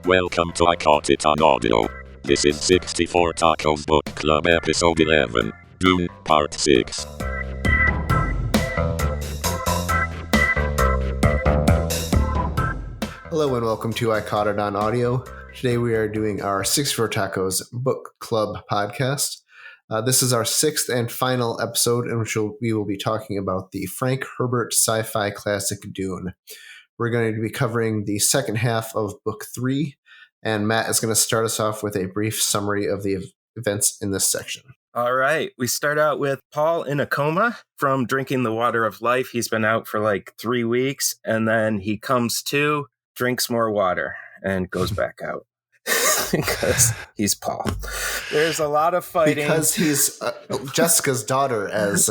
Welcome to I Caught It on Audio. This is 64 Tacos Book Club Episode 11, Dune, Part 6. Hello and welcome to I Caught It on Audio. Today we are doing our 64 Tacos Book Club podcast. This is our sixth and final episode in which we will be talking about the Frank Herbert Sci Fi classic Dune. We're going to be covering the second half of Book 3, and Matt is going to start us off with a brief summary of the events in this section. All right. We start out with Paul in a coma from drinking the water of life. He's been out for like 3 weeks, and then he comes to, drinks more water, and goes back out. Because he's Paul. There's a lot of fighting. Because he's Jessica's daughter, as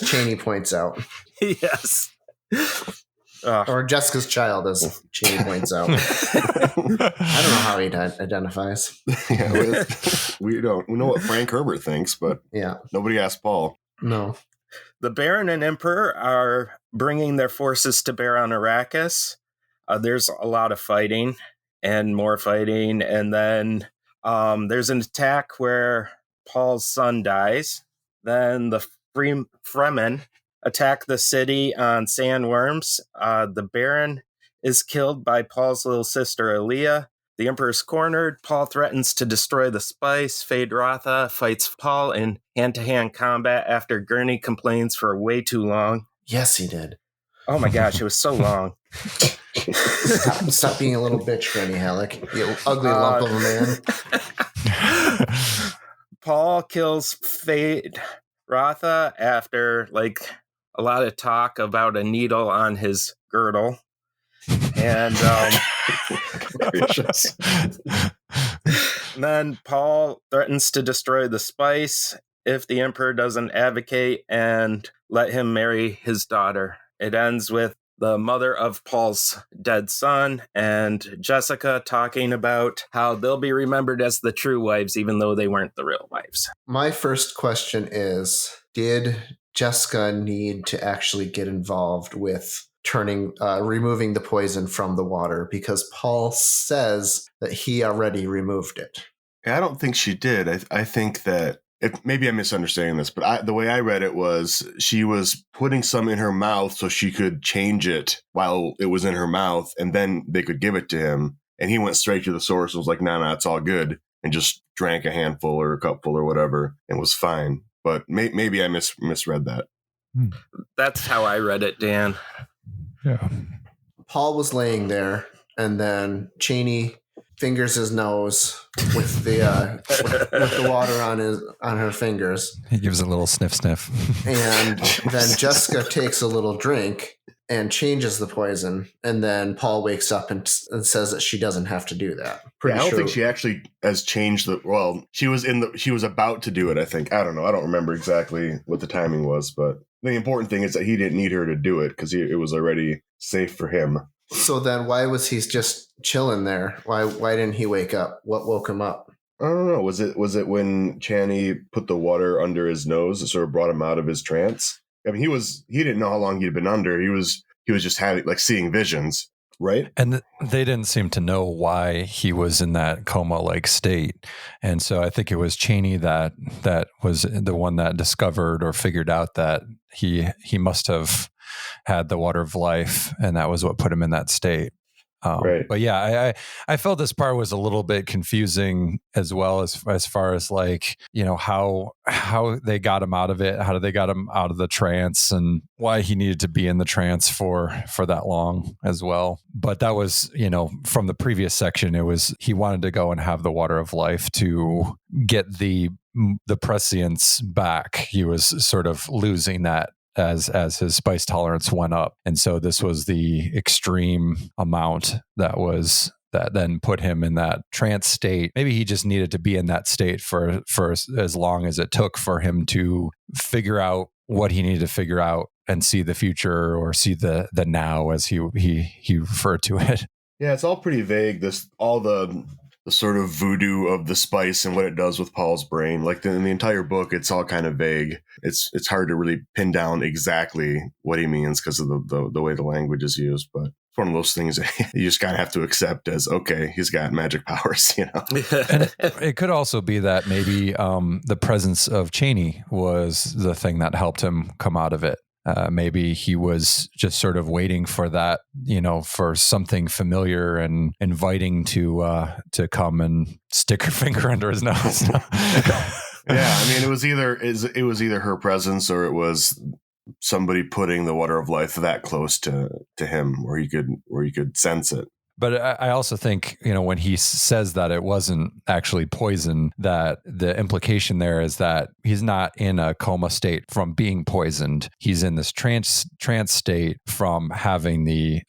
Cheney points out. Yes. Or Jessica's child, as Cheney points out. I don't know how he identifies. Yeah, we know what Frank Herbert thinks, but yeah, nobody asked Paul. No. The Baron and Emperor are bringing their forces to bear on Arrakis. There's a lot of fighting and more fighting, and then there's an attack where Paul's son dies. Then the Fremen attack the city on sandworms. The Baron is killed by Paul's little sister, Aaliyah. The Emperor's cornered. Paul threatens to destroy the spice. Feyd-Rautha fights Paul in hand-to-hand combat after Gurney complains for way too long. Yes, he did. Oh my gosh, it was so long. Stop being a little bitch, Granny Halleck. You ugly lump of a man. Paul kills Feyd-Rautha after a lot of talk about a needle on his girdle. And then Paul threatens to destroy the spice if the Emperor doesn't advocate and let him marry his daughter. It ends with the mother of Paul's dead son and Jessica talking about how they'll be remembered as the true wives, even though they weren't the real wives. My first question is, did Jessica need to actually get involved with removing the poison from the water? Because Paul says that he already removed it. I don't think she did. I think that maybe I'm misunderstanding this, but the way I read it was she was putting some in her mouth so she could change it while it was in her mouth, and then they could give it to him. And he went straight to the source and was like, no, it's all good, and just drank a handful or a cupful or whatever and was fine. But maybe I misread that. That's how I read it, Dan. Yeah. Paul was laying there, and then Cheney fingers his nose with the water on her fingers. He gives a little sniff. And then Jessica takes a little drink and changes the poison. And then Paul wakes up and says that she doesn't have to do that. I don't think she actually has changed she was about to do it, I think. I don't know. I don't remember exactly what the timing was, but the important thing is that he didn't need her to do it because it was already safe for him. So then why was he just chilling there? Why didn't he wake up? What woke him up? I don't know. Was it when Channy put the water under his nose and sort of brought him out of his trance? I mean, he didn't know how long he'd been under. He was just having seeing visions, right? And they didn't seem to know why he was in that coma-like state. And so I think it was Chaney that was the one that discovered or figured out that he must have had the water of life, and that was what put him in that state. Right. But yeah, I felt this part was a little bit confusing as well as far as how they got him out of it, how they got him out of the trance, and why he needed to be in the trance for that long as well. But that was, from the previous section, it was he wanted to go and have the water of life to get the prescience back. He was sort of losing that as his spice tolerance went up. And so this was the extreme amount that then put him in that trance state. Maybe he just needed to be in that state for as long as it took for him to figure out what he needed to figure out and see the future, or see the now, as he referred to it. Yeah, it's all pretty vague. All the sort of voodoo of the spice and what it does with Paul's brain. Like in the entire book, it's all kind of vague. It's hard to really pin down exactly what he means because of the way the language is used. But it's one of those things that you just kind of have to accept as, okay, he's got magic powers, you know. And it could also be that maybe the presence of Cheney was the thing that helped him come out of it. Maybe he was just sort of waiting for that, for something familiar and inviting to come and stick her finger under his nose. Yeah, I mean, it was either her presence or it was somebody putting the water of life that close to him, where he could sense it. But I also think, when he says that it wasn't actually poison, that the implication there is that he's not in a coma state from being poisoned. He's in this trance state from having the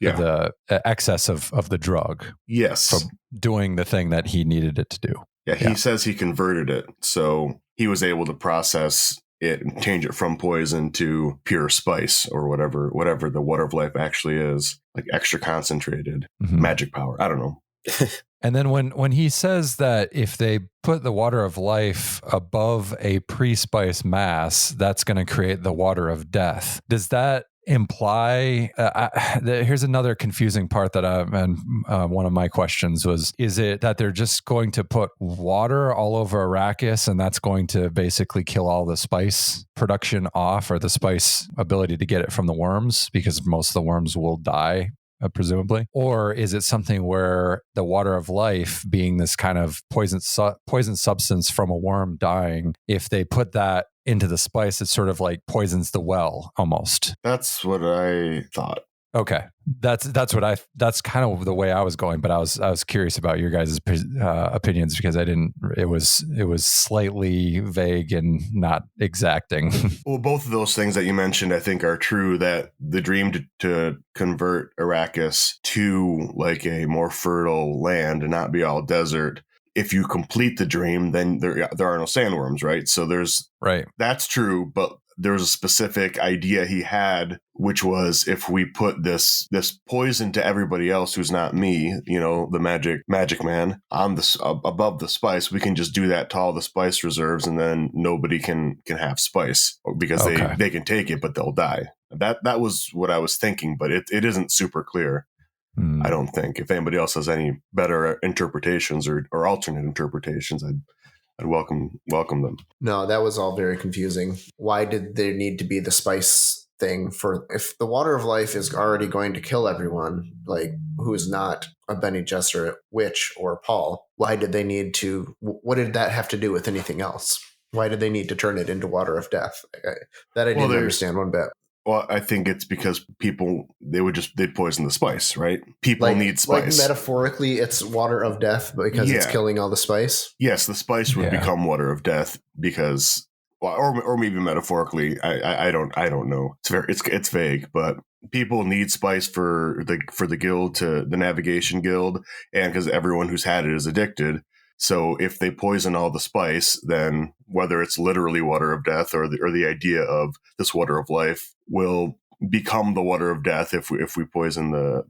excess of the drug. Yes. From doing the thing that he needed it to do. Yeah, he says he converted it. So he was able to process it and change it from poison to pure spice or whatever the water of life actually is, like extra concentrated magic power. I don't know. And then when he says that if they put the water of life above a pre-spice mass, that's going to create the water of death. Does that imply here's another confusing part that one of my questions was, is it that they're just going to put water all over Arrakis and that's going to basically kill all the spice production off, or the spice ability to get it from the worms, because most of the worms will die presumably? Or is it something where the water of life, being this kind of poison substance from a worm dying, if they put that into the spice, it sort of like poisons the well almost? That's what I thought. Okay. That's kind of the way I was going, but I was curious about your guys' opinions, because it was slightly vague and not exacting. Well, both of those things that you mentioned, I think, are true, that the dream to convert Arrakis to like a more fertile land and not be all desert. If you complete the dream, then there are no sandworms, right? So that's true, but there's a specific idea he had, which was, if we put this poison to everybody else who's not me, the magic man, on above the spice, we can just do that to all the spice reserves, and then nobody can have spice, because they can take it, but they'll die. That was what I was thinking, but it isn't super clear. I don't think. If anybody else has any better interpretations or alternate interpretations, I'd welcome them. No, that was all very confusing. Why did there need to be the spice thing if the water of life is already going to kill everyone, like who is not a Bene Gesserit witch or Paul? Why did they need to? What did that have to do with anything else? Why did they need to turn it into water of death? I didn't understand one bit. Well, I think it's because people, they'd poison the spice, right? People need spice. Like metaphorically, it's water of death because it's killing all the spice. Yes, the spice would become water of death because, or maybe metaphorically, I don't know. It's vague, but people need spice for the guild, the navigation guild, and because everyone who's had it is addicted. So if they poison all the spice, then whether it's literally water of death or the idea of this water of life will become the water of death if we poison the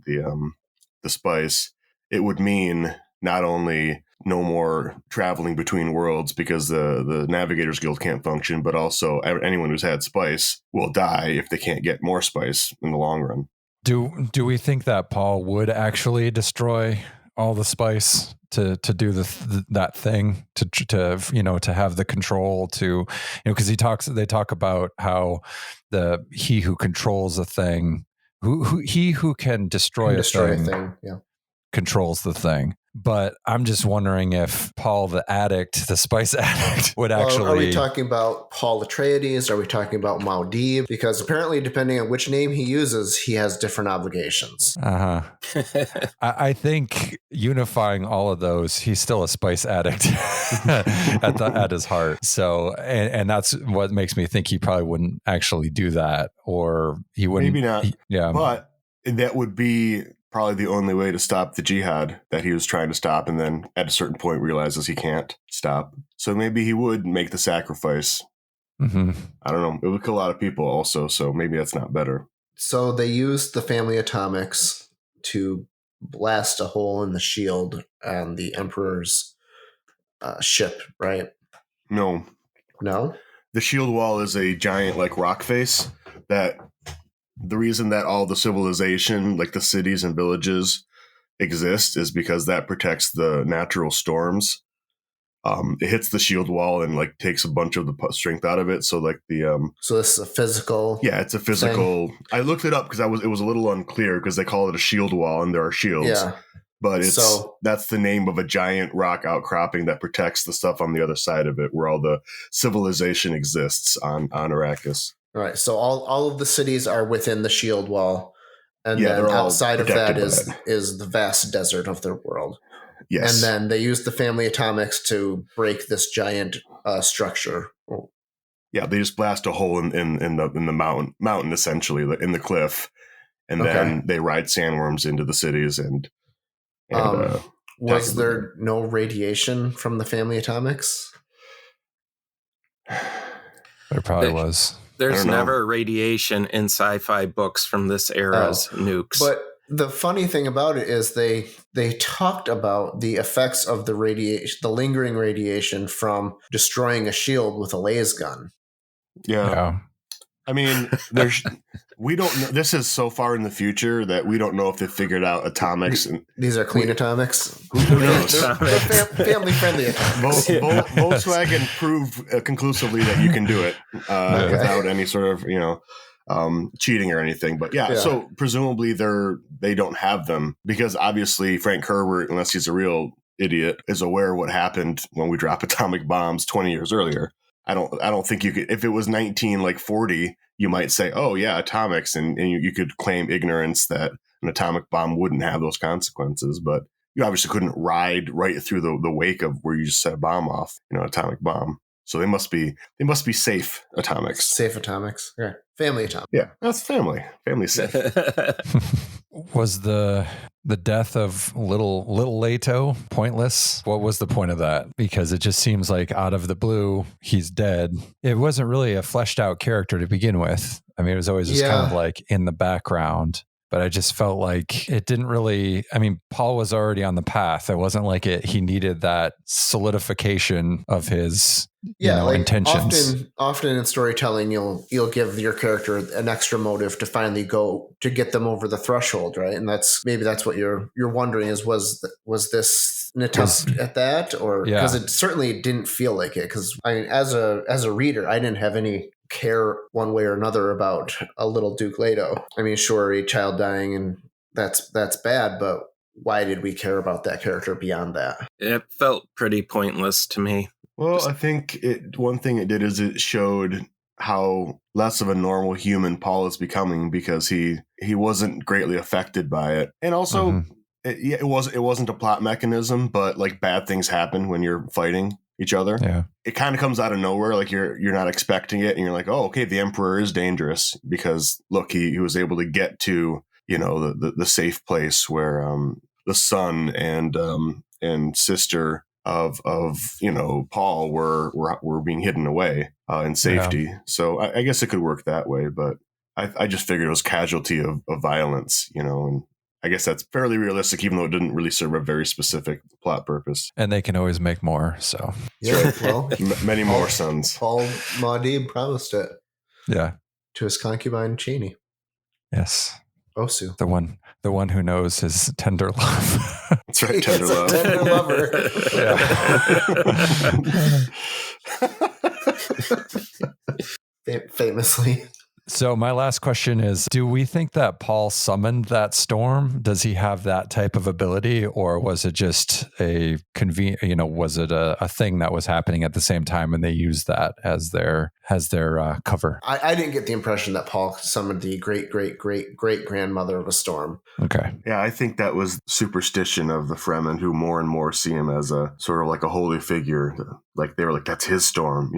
spice, it would mean not only no more traveling between worlds because the Navigators Guild can't function, but also anyone who's had spice will die if they can't get more spice in the long run. Do we think that Paul would actually destroy all the spice to do that thing to have the control to, because they talk about how he who controls a thing, he who can destroy a thing controls the thing. But I'm just wondering if Paul the spice addict, would actually... Are we talking about Paul Atreides? Are we talking about Muad'Dib? Because apparently, depending on which name he uses, he has different obligations. I think unifying all of those, he's still a spice addict at his heart. So, and that's what makes me think he probably wouldn't actually do that, or he wouldn't. Maybe not. But that would be probably the only way to stop the jihad that he was trying to stop, and then at a certain point realizes he can't stop. So maybe he would make the sacrifice. I don't know. It would kill a lot of people also, so maybe that's not better. So they used the family atomics to blast a hole in the shield on the Emperor's ship, right? No. The shield wall is a giant like rock face that the reason that all the civilization, like the cities and villages, exist is because that protects the natural storms. It hits the shield wall and like takes a bunch of the strength out of it. So like so this is a physical. Yeah, it's a physical thing. I looked it up because it was a little unclear because they call it a shield wall and there are shields. Yeah. But that's the name of a giant rock outcropping that protects the stuff on the other side of it, where all the civilization exists on Arrakis. Right. So all of the cities are within the shield wall, and Yeah, then they're all outside of that protected by is the vast desert of their world. Yes. And then they use the family atomics to break this giant structure. Yeah, they just blast a hole in the mountain essentially, in the cliff, and then they ride sandworms into the cities and was there no radiation from the family atomics? There probably was. There's never radiation in sci-fi books from this era's nukes. But the funny thing about it is they talked about the effects of the radiation, the lingering radiation from destroying a shield with a laser gun. Yeah. I mean, we don't know. This is so far in the future that we don't know if they figured out atomics. And these are clean atomics. Who knows? They're family friendly atomics. Volkswagen proved conclusively that you can do it without any sort of cheating or anything. But so presumably they don't have them because obviously Frank Herbert, unless he's a real idiot, is aware of what happened when we dropped atomic bombs 20 years earlier. I don't think you could, if it was 1940, you might say, oh yeah, atomics. And you could claim ignorance that an atomic bomb wouldn't have those consequences, but you obviously couldn't ride right through the wake of where you just set a bomb off, atomic bomb. So they must be safe atomics. Safe atomics. Okay. Family atomics. Yeah. That's family. Family safe. Was the death of little Leto pointless? What was the point of that? Because it just seems like out of the blue, he's dead. It wasn't really a fleshed out character to begin with. I mean, it was always just kind of like in the background. But I just felt like it didn't really, I mean, Paul was already on the path. It wasn't like he needed that solidification of his intentions. Often in storytelling, you'll give your character an extra motive to finally go to get them over the threshold, right? And that's what you're wondering is was this an attempt at that, or because it certainly didn't feel like it. Because I mean, as a reader, I didn't have any care one way or another about a little Duke Leto. I mean, sure, a child dying and that's bad, but why did we care about that character beyond that? It felt pretty pointless to me. Well, I think one thing it did is it showed how less of a normal human Paul is becoming because he wasn't greatly affected by it. And also it wasn't a plot mechanism, but like bad things happen when you're fighting each other. Yeah. It kind of comes out of nowhere, like you're not expecting it, and you're like, oh, okay, the Emperor is dangerous because look, he was able to get to the safe place where the son and sister of Paul were being hidden away in safety. Yeah. So I guess it could work that way, but I just figured it was casualty of violence, and I guess that's fairly realistic, even though it didn't really serve a very specific plot purpose. And they can always make more. So yeah, well, many more sons. Paul Muad'Dib promised it. Yeah, to his concubine Cheney. Yes, Osu, the one who knows his tender love. That's right, tender love. Tender lover. Famously. So my last question is, do we think that Paul summoned that storm? Does he have that type of ability, or was it just was it a thing that was happening at the same time and they used that as their cover? I didn't get the impression that Paul summoned the great grandmother of a storm. Okay. Yeah, I think that was superstition of the Fremen, who more and more see him as a sort of like a holy figure. Like they were like, that's his storm,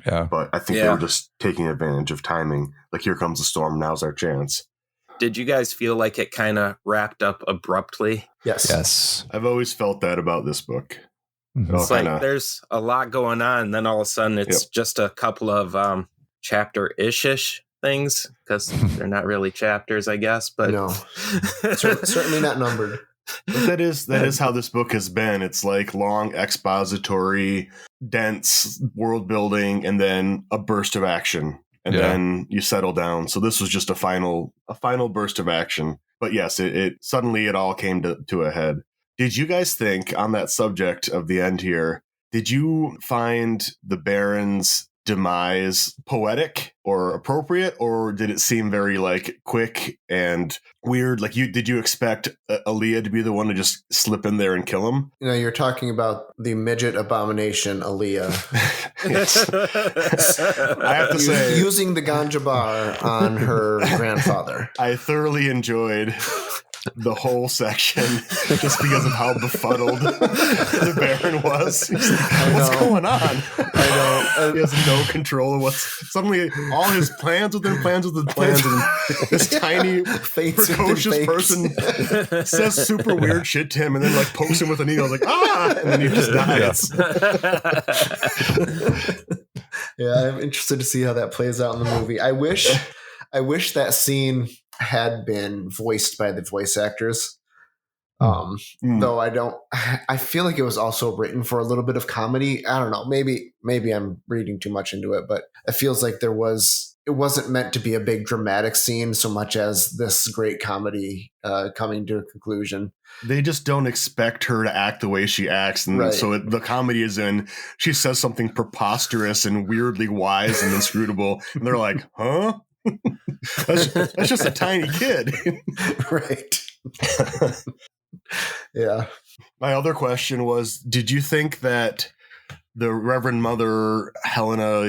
Yeah. But I think they were just taking advantage of timing. Like, here comes the storm. Now's our chance. Did you guys feel like it kind of wrapped up abruptly? Yes. I've always felt that about this book. Mm-hmm. It's like there's a lot going on, and then all of a sudden it's just a couple of chapter-ish things, because they're not really chapters, I guess. But no, certainly not numbered. But that is how this book has been. It's like long expository, dense world building, and then a burst of action, and then you settle down. So this was just a final burst of action. But yes, it suddenly it all came to a head. Did you guys think, on that subject of the end here, did you find the Baron's demise poetic or appropriate, or did it seem very like quick and weird? Like, did you expect Aaliyah to be the one to just slip in there and kill him? You know, you're talking about the midget abomination, Aaliyah. I have to say, using the ganja bar on her grandfather. I thoroughly enjoyed the whole section just because of how befuddled the Baron was. Like, what's going on? I know. He has no control of suddenly all his plans within plans, and this tiny precocious person says super weird shit to him and then like pokes him with a needle, like, and then he just dies. Yeah, I'm interested to see how that plays out in the movie. I wish that scene had been voiced by the voice actors. Though I feel like it was also written for a little bit of comedy. I don't know. Maybe I'm reading too much into it, but it feels like it wasn't meant to be a big dramatic scene so much as this great comedy coming to a conclusion. They just don't expect her to act the way she acts. And so the comedy is in, she says something preposterous and weirdly wise and inscrutable. And they're like, huh? that's just a tiny kid. Right. Yeah. My other question was, did you think that the Reverend Mother Helena,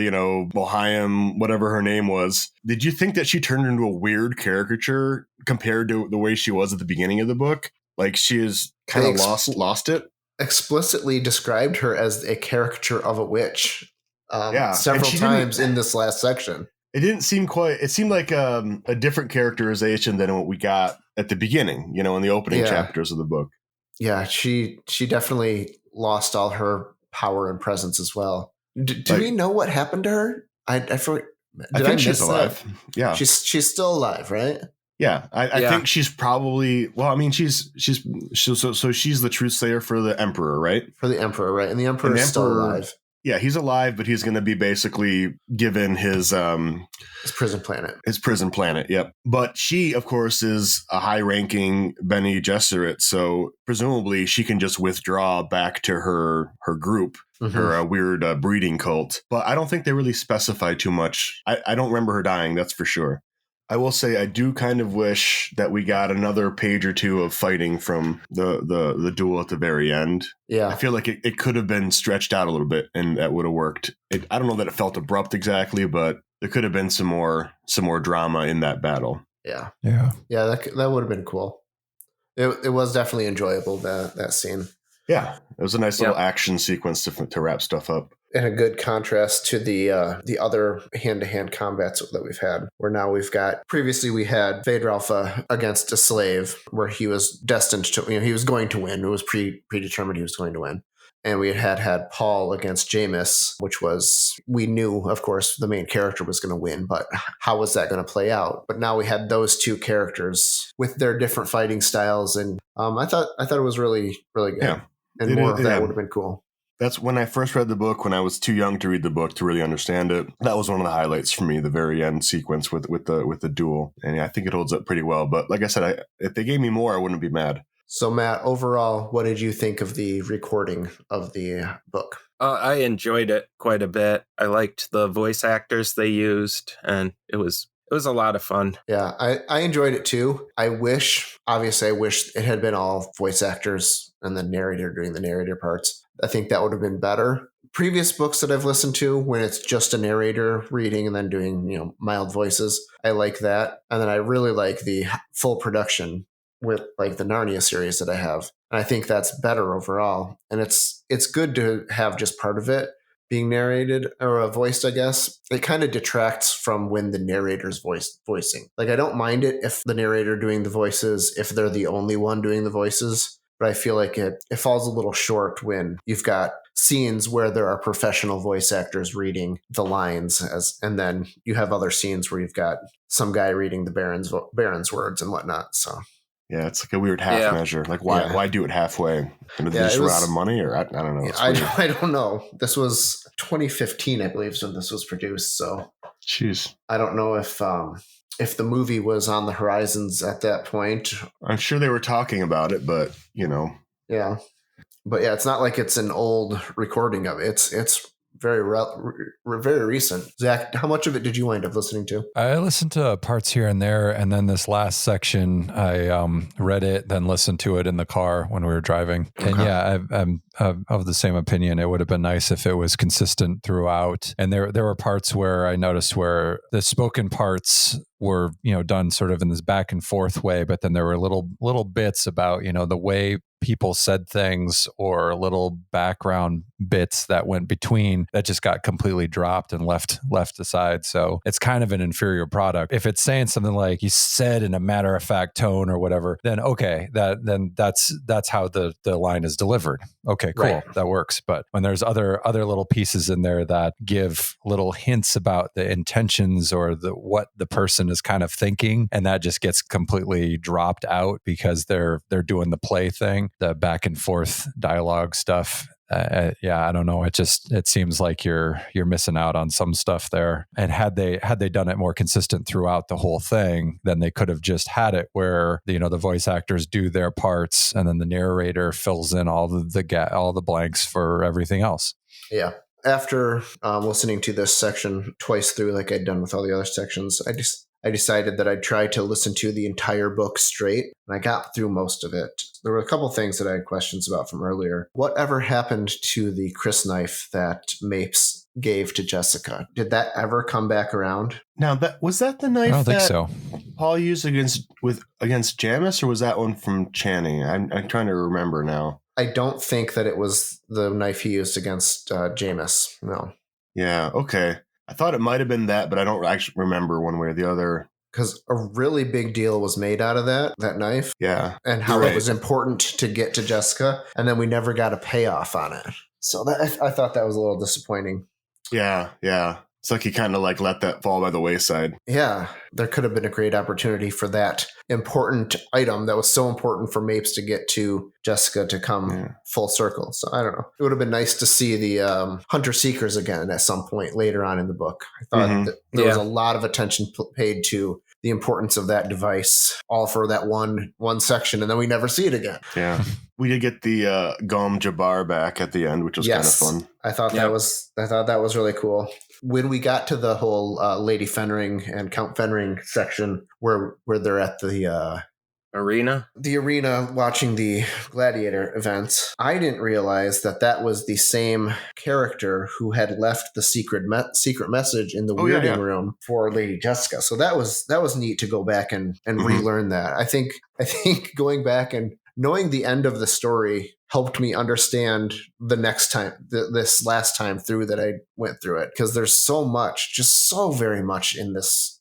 Boheim, whatever her name was, did you think that she turned into a weird caricature compared to the way she was at the beginning of the book? Like, she is kind of lost it? Explicitly described her as a caricature of a witch several times in this last section. It seemed like a different characterization than what we got at the beginning, in the opening chapters of the book. Yeah, she definitely lost all her power and presence as well. Do we know what happened to her? I forget. I think she's alive. Yeah. She's still alive, right? Yeah. I think she's probably, she's the truth sayer for the Emperor, right? For the Emperor, right? And the Emperor is still alive. Yeah, he's alive, but he's going to be basically given his prison planet. His prison planet, yep. But she, of course, is a high-ranking Bene Gesserit, so presumably she can just withdraw back to her group, her weird breeding cult. But I don't think they really specify too much. I don't remember her dying, that's for sure. I will say I do kind of wish that we got another page or two of fighting from the duel at the very end. Yeah. I feel like it could have been stretched out a little bit and that would have worked. I don't know that it felt abrupt exactly, but there could have been some more drama in that battle. Yeah. Yeah. Yeah, that would have been cool. It was definitely enjoyable, that scene. Yeah. It was a nice little action sequence to wrap stuff up. And a good contrast to the other hand-to-hand combats that we've had, where now previously we had Feyd-Rautha against a slave, where he was destined to, he was going to win. It was predetermined he was going to win. And we had Paul against Jameis, which was, we knew, of course, the main character was going to win, but how was that going to play out? But now we had those two characters with their different fighting styles, and I thought it was really, really good. Yeah. And more of that would have been cool. That's when I first read the book, when I was too young to read the book to really understand it. That was one of the highlights for me, the very end sequence with the duel. And I think it holds up pretty well. But like I said, if they gave me more, I wouldn't be mad. So Matt, overall, what did you think of the recording of the book? I enjoyed it quite a bit. I liked the voice actors they used, and it was a lot of fun. Yeah, I enjoyed it too. I wish it had been all voice actors and the narrator doing the narrator parts. I think that would have been better. Previous books that I've listened to, when it's just a narrator reading and then doing, mild voices, I like that. And then I really like the full production with like the Narnia series that I have. And I think that's better overall. And it's good to have just part of it being narrated or voiced, I guess. It kind of detracts from when the narrator's voicing. Like, I don't mind it if the narrator doing the voices, if they're the only one doing the voices. But I feel like it falls a little short when you've got scenes where there are professional voice actors reading the lines, and then you have other scenes where you've got some guy reading the Baron's words and whatnot. So Yeah, it's like a weird half measure. Like, why do it halfway? Did they just run out of money, or I don't know. I don't know. This was 2015, I believe, is when this was produced. So, jeez, I don't know if the movie was on the horizons at that point. I'm sure they were talking about it, but yeah, but yeah, it's not like it's an old recording of it. It's very very recent. Zach, how much of it did you wind up listening to? I listened to parts here and there, and then this last section, I read it, then listened to it in the car when we were driving. Okay. And yeah, I'm of the same opinion. It would have been nice if it was consistent throughout. And there were parts where I noticed where the spoken parts were, done sort of in this back and forth way, but then there were little bits about, the way people said things or little background bits that went between that just got completely dropped and left aside. So it's kind of an inferior product. If it's saying something like you said in a matter of fact tone or whatever, then okay, that's how the line is delivered. Okay, cool. Right. That works. But when there's other little pieces in there that give little hints about the intentions or what the person is kind of thinking, and that just gets completely dropped out because they're doing the play thing, the back and forth dialogue stuff. I don't know. It seems like you're missing out on some stuff there. And had they done it more consistent throughout the whole thing, then they could have just had it where the voice actors do their parts and then the narrator fills in all the blanks for everything else. Yeah. After listening to this section twice through, like I'd done with all the other sections, I decided that I'd try to listen to the entire book straight, and I got through most of it. There were a couple things that I had questions about from earlier. Whatever happened to the knife that Mapes gave to Jessica? Did that ever come back around? Now, was that the knife I don't think so. Paul used against Jamis, or was that one from Channing? I'm trying to remember now. I don't think that it was the knife he used against Jamis. No. Yeah, okay. I thought it might have been that, but I don't actually remember one way or the other. Because a really big deal was made out of that knife. Yeah. And how it was important to get to Jessica. And then we never got a payoff on it. So I thought that was a little disappointing. Yeah. It's like he kind of let that fall by the wayside. Yeah. There could have been a great opportunity for that important item that was so important for Mapes to get to Jessica to come full circle. So I don't know. It would have been nice to see the Hunter Seekers again at some point later on in the book. I thought that there was a lot of attention paid to the importance of that device, all for that one section, and then we never see it again. Yeah. We did get the Gom Jabbar back at the end, which was kind of fun. I thought that was really cool. When we got to the whole Lady Fenring and Count Fenring section where they're at the arena watching the gladiator events, I didn't realize that was the same character who had left the secret message in the weirding room for Lady Jessica. So that was neat to go back and relearn that. I think going back and knowing the end of the story helped me understand the next time, this last time through that I went through it, because there's so much, just so very much in this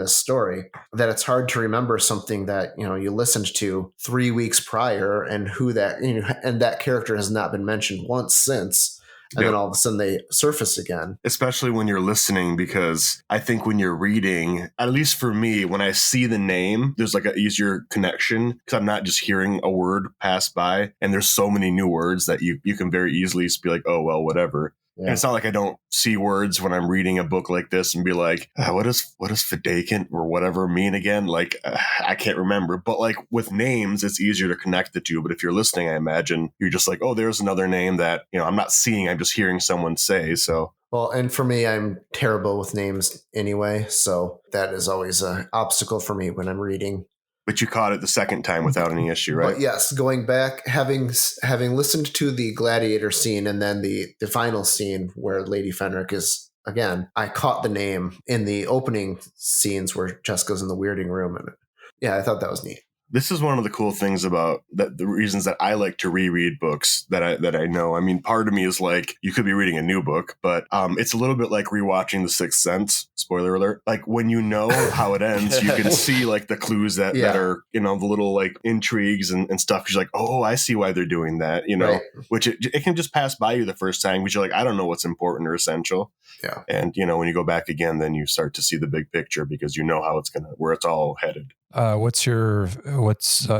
story that it's hard to remember something that you listened to 3 weeks prior and who that and that character has not been mentioned once since. And then all of a sudden they surface again. Especially when you're listening, because I think when you're reading, at least for me, when I see the name, there's an easier connection because I'm not just hearing a word pass by. And there's so many new words that you can very easily just be like, oh, well, whatever. Yeah. And it's not like I don't see words when I'm reading a book like this and be like, what does fidakant or whatever mean again? I can't remember. But with names, it's easier to connect the two. But if you're listening, I imagine you're just like, oh, there's another name that, I'm not seeing. I'm just hearing someone say. So. Well, and for me, I'm terrible with names anyway. So that is always an obstacle for me when I'm reading. But you caught it the second time without any issue, right? But yes, going back, having listened to the gladiator scene and then the final scene where Lady Fenric is, again, I caught the name in the opening scenes where Jessica's in the weirding room. And I thought that was neat. This is one of the cool things about the reasons that I like to reread books that I know. I mean, part of me is you could be reading a new book, but it's a little bit like rewatching The Sixth Sense. Spoiler alert. When you know how it ends, you can see the clues that are, the little intrigues and stuff. Because you're like, oh, I see why they're doing that, right. Which it can just pass by you the first time, because you're like, I don't know what's important or essential. Yeah. And, when you go back again, then you start to see the big picture because you know how where it's all headed. What's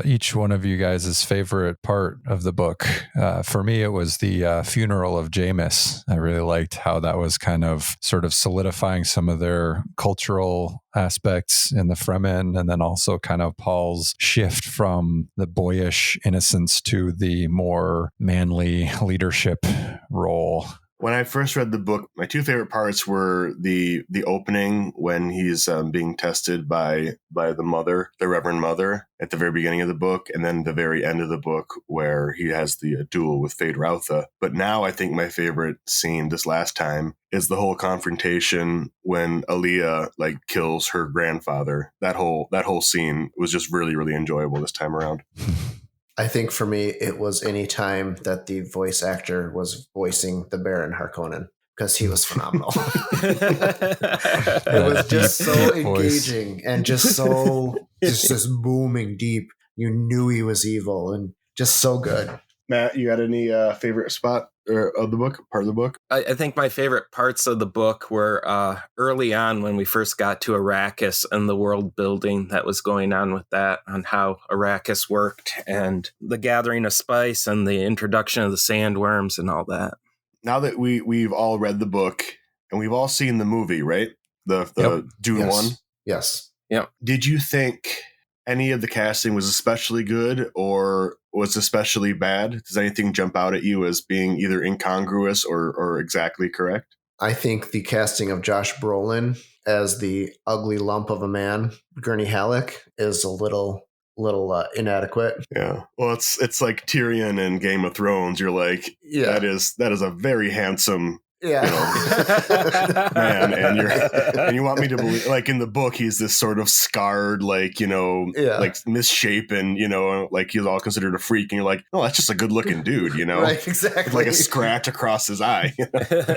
each one of you guys' favorite part of the book? For me, it was the funeral of Jameis. I really liked how that was kind of sort of solidifying some of their cultural aspects in the Fremen, and then also kind of Paul's shift from the boyish innocence to the more manly leadership role. When I first read the book, my two favorite parts were the opening when he's being tested by the mother, the Reverend Mother, at the very beginning of the book, and then the very end of the book where he has the duel with Fade Rautha. But now I think my favorite scene this last time is the whole confrontation when Aaliyah kills her grandfather. That whole scene was just really, really enjoyable this time around. I think for me, it was any time that the voice actor was voicing the Baron Harkonnen, because he was phenomenal. It was just so engaging and just so just booming deep. You knew he was evil and just so good. Matt, you got any favorite spot of the book, part of the book? I think my favorite parts of the book were early on when we first got to Arrakis and the world building that was going on with that, on how Arrakis worked, and the gathering of spice and the introduction of the sandworms and all that. Now that we've all read the book and we've all seen the movie, right? The Dune one? Yes. Yep. Did you think any of the casting was especially good or was especially bad? Does anything jump out at you as being either incongruous or exactly correct? I think the casting of Josh Brolin as the ugly lump of a man, Gurney Halleck, is a little inadequate. Yeah. Well, it's like Tyrion in Game of Thrones. You're like, that is a very handsome man, and you want me to believe, like in the book, he's this sort of scarred, like misshapen, like he's all considered a freak, and you're like, no, that's just a good looking dude, right? Exactly, with like a scratch across his eye,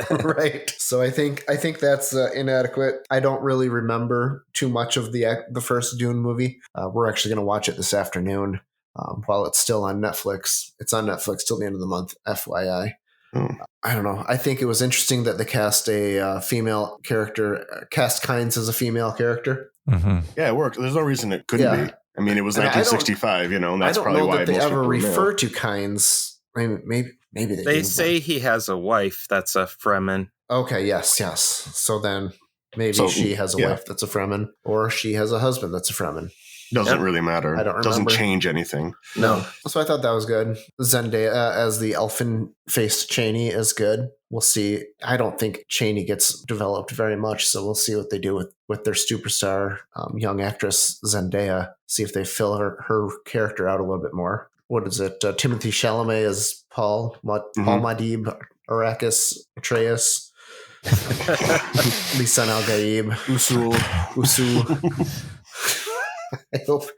right? So I think that's inadequate. I don't really remember too much of the first Dune movie. We're actually going to watch it this afternoon while it's still on Netflix. It's on Netflix till the end of the month, FYI. I don't know. I think it was interesting that they cast a female character, cast Kynes as a female charcher. Mm-hmm. Yeah, it worked. There's no reason it couldn't be. I mean, it was 1965, and that's probably why I don't know that they ever refer to Kynes. I mean, maybe they do. Say he has a wife that's a Fremen. Okay, yes. So then maybe she has a wife that's a Fremen, or she has a husband that's a Fremen. Doesn't really matter. I don't remember. Doesn't change anything. No. So I thought that was good. Zendaya as the elfin-faced Chani is good. We'll see. I don't think Chani gets developed very much, so we'll see what they do with their superstar young actress Zendaya. See if they fill her character out a little bit more. What is it? Timothy Chalamet as Paul. Paul Madib, Arrakis, Atreus. Lisan Al-Gaib. Usul.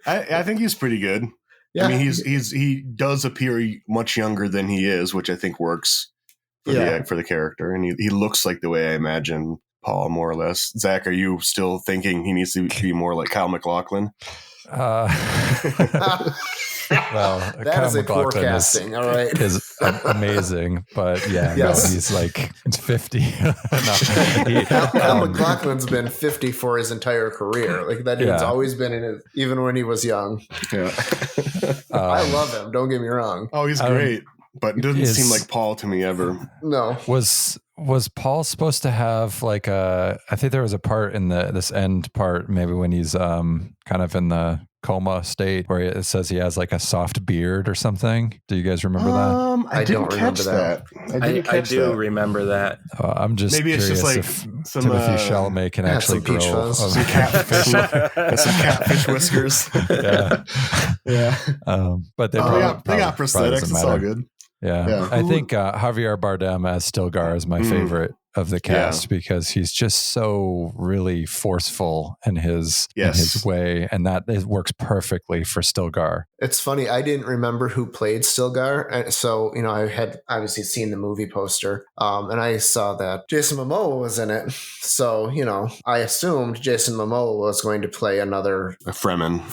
I think he's pretty good. Yeah. I mean, he does appear much younger than he is, which I think works for the character, and he looks like the way I imagine Paul, more or less. Zach, are you still thinking he needs to be more like Kyle MacLachlan? Well, that Kyle is a poor casting. All right, is amazing, but he's like 50. Kyle MacLachlan's been 50 for his entire career. Like that dude's always been in it, even when he was young. Yeah, I love him. Don't get me wrong. Oh, he's great, but it doesn't seem like Paul to me ever. No. Was Paul supposed to have like I think there was a part in this end part, maybe when he's kind of in the coma state where it says he has like a soft beard or something. Do you guys remember that? I didn't catch that. I do remember that. I'm just maybe it's curious just like if some Timothy Chalamet can actually grow some catfish whiskers. Yeah. But they got prosthetics. It's all good. Yeah. I think Javier Bardem as Stilgar is my favorite of the cast because he's just so really forceful in his way, and that it works perfectly for Stilgar. It's funny, I didn't remember who played Stilgar, so I had obviously seen the movie poster, and I saw that Jason Momoa was in it, so I assumed Jason Momoa was going to play a Fremen,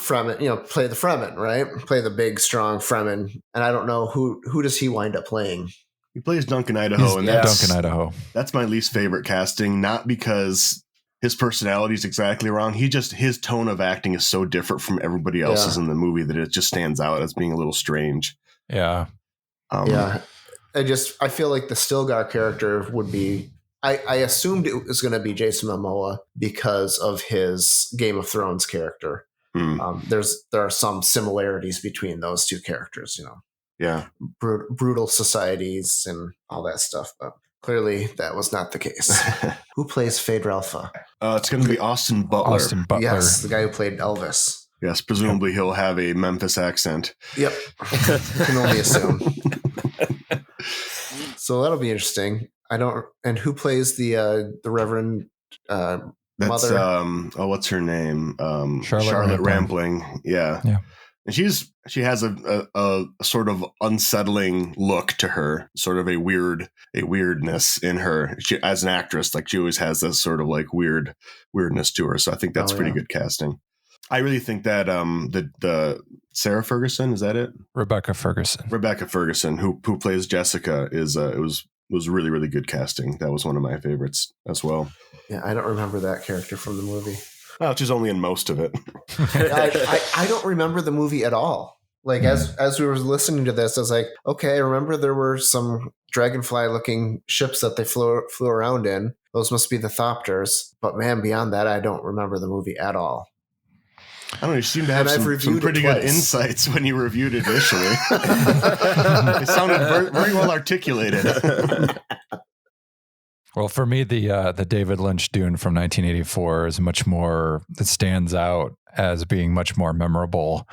play the Fremen, right? Play the big strong Fremen, and I don't know who does he wind up playing. He plays Duncan Idaho, Duncan Idaho. That's my least favorite casting, not because his personality is exactly wrong. His tone of acting is so different from everybody else's in the movie that it just stands out as being a little strange. Yeah. Yeah. I feel like the Stilgar character would be, I assumed it was going to be Jason Momoa because of his Game of Thrones character. There are some similarities between those two characters, Yeah. Brutal societies and all that stuff, but clearly that was not the case. Who plays Phaedra? It's going to be Austin Butler. Austin Butler. Yes, the guy who played Elvis. Yes, presumably he'll have a Memphis accent. Yep. Can only assume. So that'll be interesting. And who plays the Reverend That's, mother? what's her name? Charlotte Rampling. Yeah. And she has a sort of unsettling look to her, sort of a weirdness in her. She, as an actress, like she always has this sort of like weirdness to her. So I think that's pretty good casting. I really think that the Sarah Ferguson, is that it? Rebecca Ferguson, who plays Jessica, was really, really good casting. That was one of my favorites as well. Yeah, I don't remember that character from the movie. Well, she's only in most of it. I don't remember the movie at all. Like as we were listening to this, I was like, okay, I remember there were some dragonfly-looking ships that they flew around in. Those must be the Thopters. But man, beyond that, I don't remember the movie at all. I don't know. You seem to have some pretty good insights when you reviewed it initially. It sounded very well articulated. Well, for me, the David Lynch Dune from 1984 is much more. It stands out as being much more memorable,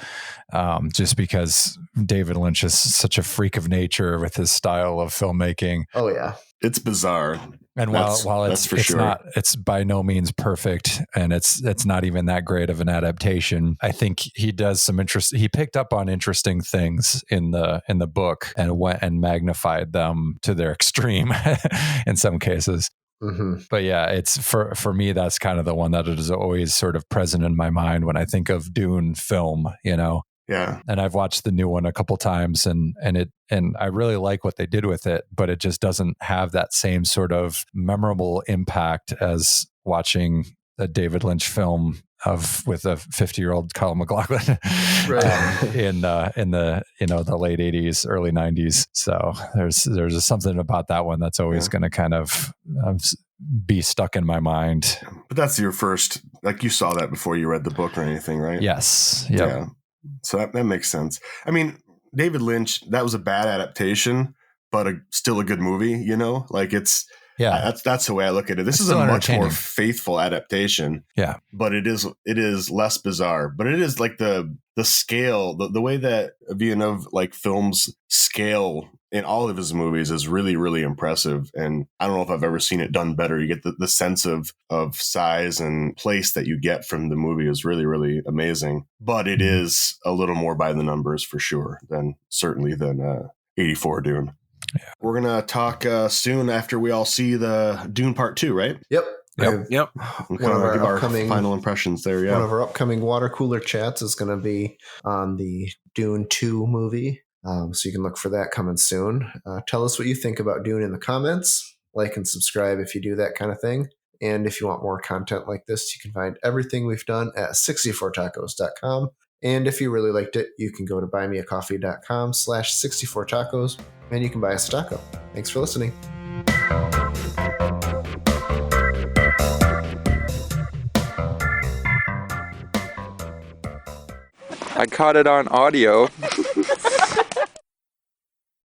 just because David Lynch is such a freak of nature with his style of filmmaking. Oh yeah, it's bizarre. And while it's by no means perfect, and it's not even that great of an adaptation, I think he does some he picked up on interesting things in the book and went and magnified them to their extreme in some cases. Mm-hmm. But yeah, it's for me, that's kind of the one that is always sort of present in my mind when I think of Dune film, Yeah. And I've watched the new one a couple times and I really like what they did with it, but it just doesn't have that same sort of memorable impact as watching a David Lynch film with a 50-year-old Kyle MacLachlan in the late 80s, early 90s. So there's something about that one that's always going to kind of be stuck in my mind. But that's your first, like you saw that before you read the book or anything, right? Yes. Yep. Yeah. So that makes sense. I mean, David Lynch, that was a bad adaptation, but still a good movie, like it's, that's the way I look at it. This is a much more faithful adaptation. Yeah. But it is less bizarre, but it is like the scale, the way that Villeneuve like films scale in all of his movies is really, really impressive. And I don't know if I've ever seen it done better. You get the sense of size and place that you get from the movie is really, really amazing. But it is a little more by the numbers for sure than 84 Dune. Yeah. We're going to talk soon after we all see the Dune Part 2, right? Yep. Yep. One of our upcoming final impressions there. Yeah. One of our upcoming water cooler chats is going to be on the Dune 2 movie. So you can look for that coming soon. Tell us what you think about Dune in the comments. Like and subscribe if you do that kind of thing. And if you want more content like this, you can find everything we've done at 64tacos.com. And if you really liked it, you can go to buymeacoffee.com/64tacos and you can buy us a taco. Thanks for listening. I caught it on audio.